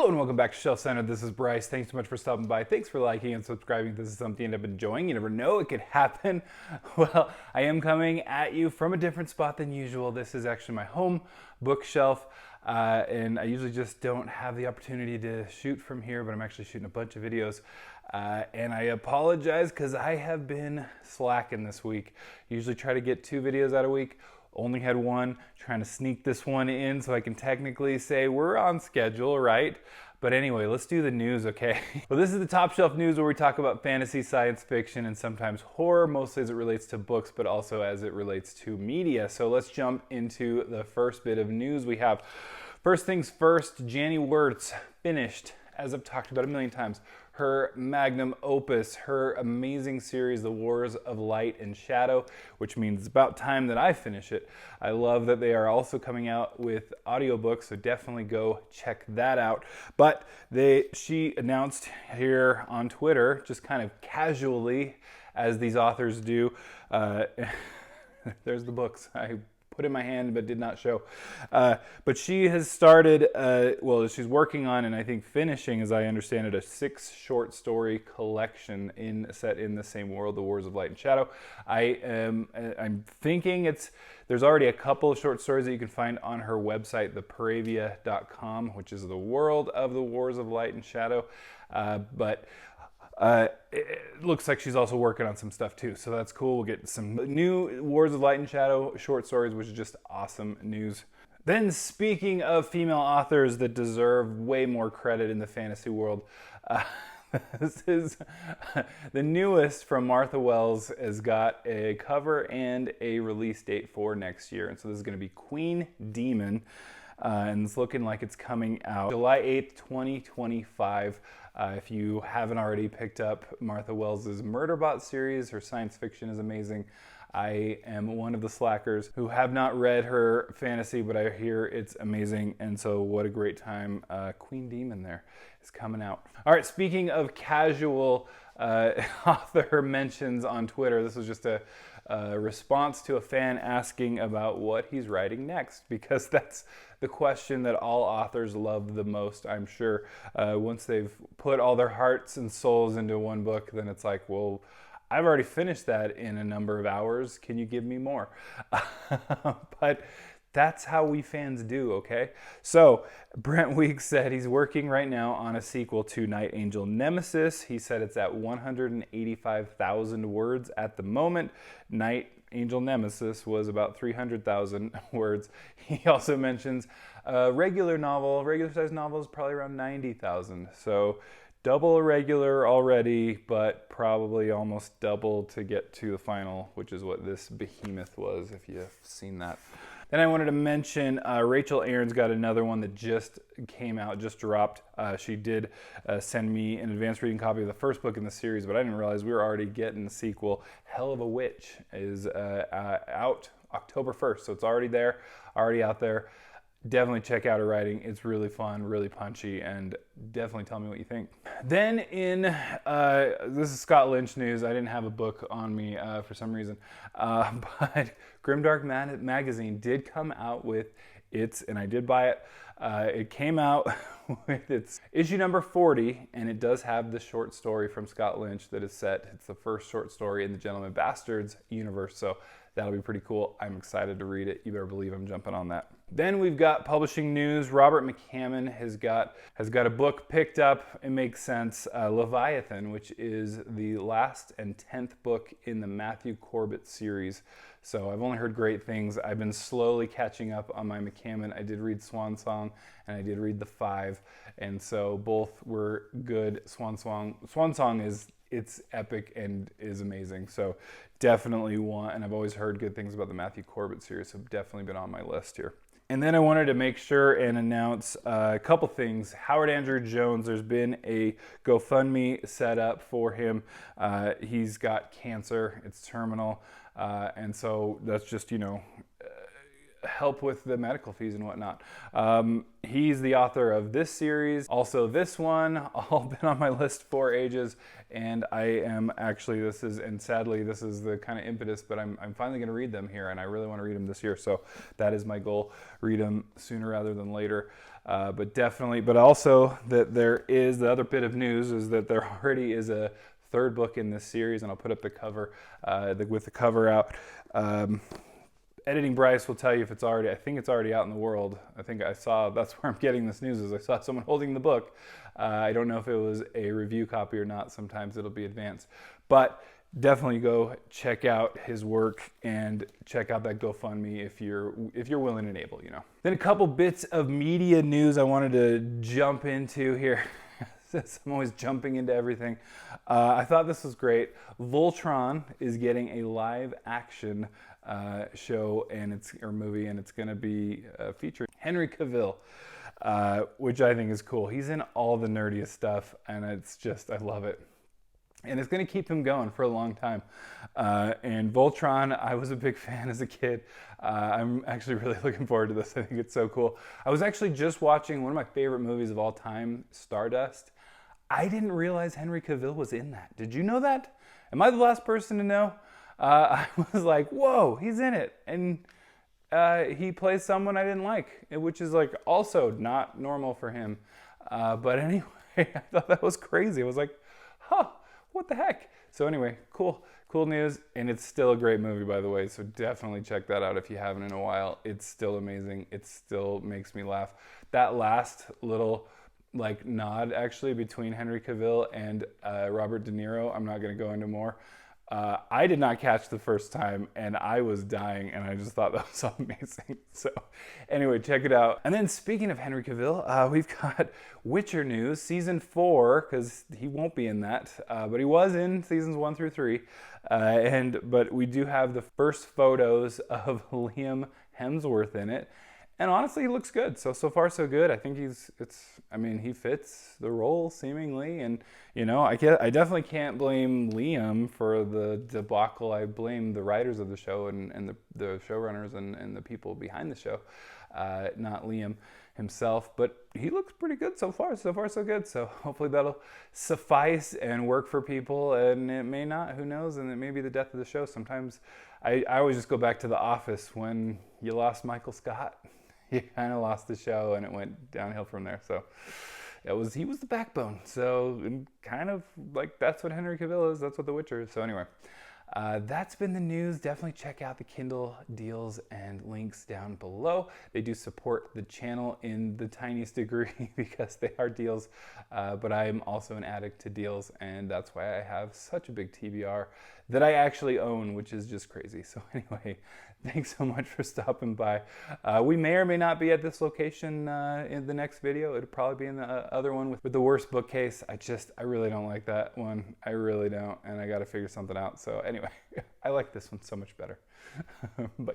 and welcome back to Shelf Center. This is Bryce. Thanks so much for stopping by. Thanks for liking and subscribing. If this is something you end up enjoying, you never know, it could happen. Well, I am coming at you from a different spot than usual. This is actually my home bookshelf, and I usually just don't have the opportunity to shoot from here, but I'm actually shooting a bunch of videos. And I apologize because I have been slacking this week. Usually try to get 2 videos out a week. Only had 1, trying to sneak this one in so I can technically say we're on schedule, right? But anyway, let's do the news, okay? Well, this is the Top Shelf News where we talk about fantasy, science fiction, and sometimes horror, mostly as it relates to books, but also as it relates to media. So let's jump into the first bit of news we have. First things first, Janny Wurts finished, as I've talked about a million times, her magnum opus, her amazing series, The Wars of Light and Shadow, which means it's about time that I finish it. I love that they are also coming out with audiobooks, so definitely go check that out. But she announced here on Twitter, just kind of casually, as these authors do, there's the books. I put in my hand but did not show. But she has started, she's working on and I think finishing, as I understand it, a 6 short story collection set in the same world, The Wars of Light and Shadow. I'm thinking there's already a couple of short stories that you can find on her website, theparavia.com, which is the world of The Wars of Light and Shadow. It looks like she's also working on some stuff too, so that's cool. We'll get some new Wars of Light and Shadow short stories, which is just awesome news. Then, speaking of female authors that deserve way more credit in the fantasy world, this is the newest from Martha Wells. Has got a cover and a release date for next year, and so this is going to be Queen Demon. And it's looking like it's coming out July 8th, 2025. If you haven't already picked up Martha Wells' Murderbot series, her science fiction is amazing. I am one of the slackers who have not read her fantasy, but I hear it's amazing, and so what a great time. Queen Demon there is coming out. All right, speaking of casual author mentions on Twitter, this was just a response to a fan asking about what he's writing next, because that's the question that all authors love the most, I'm sure. Once they've put all their hearts and souls into one book, then it's like, well, I've already finished that in a number of hours. Can you give me more? But that's how we fans do, okay? So Brent Weeks said he's working right now on a sequel to Night Angel Nemesis. He said it's at 185,000 words at the moment. Night Angel Nemesis was about 300,000 words. He also mentions a regular size novel is probably around 90,000. So double a regular already, but probably almost double to get to the final, which is what this behemoth was, if you've seen that. Then I wanted to mention Rachel Aaron's got another one that just came out, just dropped. She did send me an advanced reading copy of the first book in the series, but I didn't realize we were already getting the sequel. Hell of a Witch is out October 1st, so it's already there, already out there. Definitely check out her writing. It's really fun, really punchy, and definitely tell me what you think. Then this is Scott Lynch news. I didn't have a book on me for some reason, but Grimdark Magazine did come out with and I did buy it. It came out with its issue number 40, and it does have the short story from Scott Lynch that is set. It's the first short story in the Gentleman Bastards universe, so that'll be pretty cool. I'm excited to read it. You better believe I'm jumping on that. Then we've got publishing news. Robert McCammon has got a book picked up. It makes sense. Leviathan, which is the last and 10th book in the Matthew Corbett series. So I've only heard great things. I've been slowly catching up on my McCammon. I did read Swan Song and I did read The Five, and so both were good. Swan Song it's epic and is amazing. So definitely and I've always heard good things about the Matthew Corbett series, so definitely been on my list here. And then I wanted to make sure and announce a couple things. Howard Andrew Jones, there's been a GoFundMe set up for him. He's got cancer, it's terminal. And so that's just, help with the medical fees and whatnot. He's the author of this series, also this one, all been on my list for ages, and I am actually, sadly, this is the kind of impetus, but I'm finally going to read them here, and I really want to read them this year, so that is my goal, read them sooner rather than later. But also that there is, the other bit of news is that there already is a third book in this series, and I'll put up the cover with the cover out. Editing Bryce will tell you if it's already, I think it's already out in the world. I think I saw, that's where I'm getting this news, is I saw someone holding the book. I don't know if it was a review copy or not. Sometimes it'll be advanced. But definitely go check out his work and check out that GoFundMe if you're willing and able, you know. Then a couple bits of media news I wanted to jump into here. I'm always jumping into everything. I thought this was great. Voltron is getting a live action show or movie, and it's going to be featuring Henry Cavill, which I think is cool. He's in all the nerdiest stuff, and it's just, I love it. And it's going to keep him going for a long time. And Voltron, I was a big fan as a kid. I'm actually really looking forward to this. I think it's so cool. I was actually just watching one of my favorite movies of all time, Stardust. I didn't realize Henry Cavill was in that. Did you know that? Am I the last person to know? I was like, whoa, he's in it. And he plays someone I didn't like, which is like also not normal for him. But anyway, I thought that was crazy. I was like, huh, what the heck? So anyway, cool news. And it's still a great movie, by the way. So definitely check that out if you haven't in a while. It's still amazing. It still makes me laugh. That last little like nod actually between Henry Cavill and Robert De Niro, I'm not going to go into more. I did not catch the first time, and I was dying, and I just thought that was amazing. So anyway, check it out. And then speaking of Henry Cavill, we've got Witcher news, season 4, because he won't be in that, but he was in seasons 1 through 3. But we do have the first photos of Liam Hemsworth in it. And honestly, he looks good. So far so good. I think he fits the role seemingly. And, you know, I definitely can't blame Liam for the debacle. I blame the writers of the show and the showrunners and the people behind the show, not Liam himself. But he looks pretty good so far. So far so good. So hopefully that'll suffice and work for people. And it may not, who knows? And it may be the death of the show. Sometimes I always just go back to The Office when you lost Michael Scott. He kind of lost the show, and it went downhill from there. So he was the backbone. So kind of like that's what Henry Cavill is. That's what The Witcher is. So anyway, that's been the news. Definitely check out the Kindle Deals and links down below. They do support the channel in the tiniest degree because they are deals. But I am also an addict to deals, and that's why I have such a big TBR that I actually own, which is just crazy. So anyway, thanks so much for stopping by. We may or may not be at this location in the next video. It'll probably be in the other one with the worst bookcase. I really don't like that one. I really don't, and I got to figure something out. So anyway, I like this one so much better. Bye.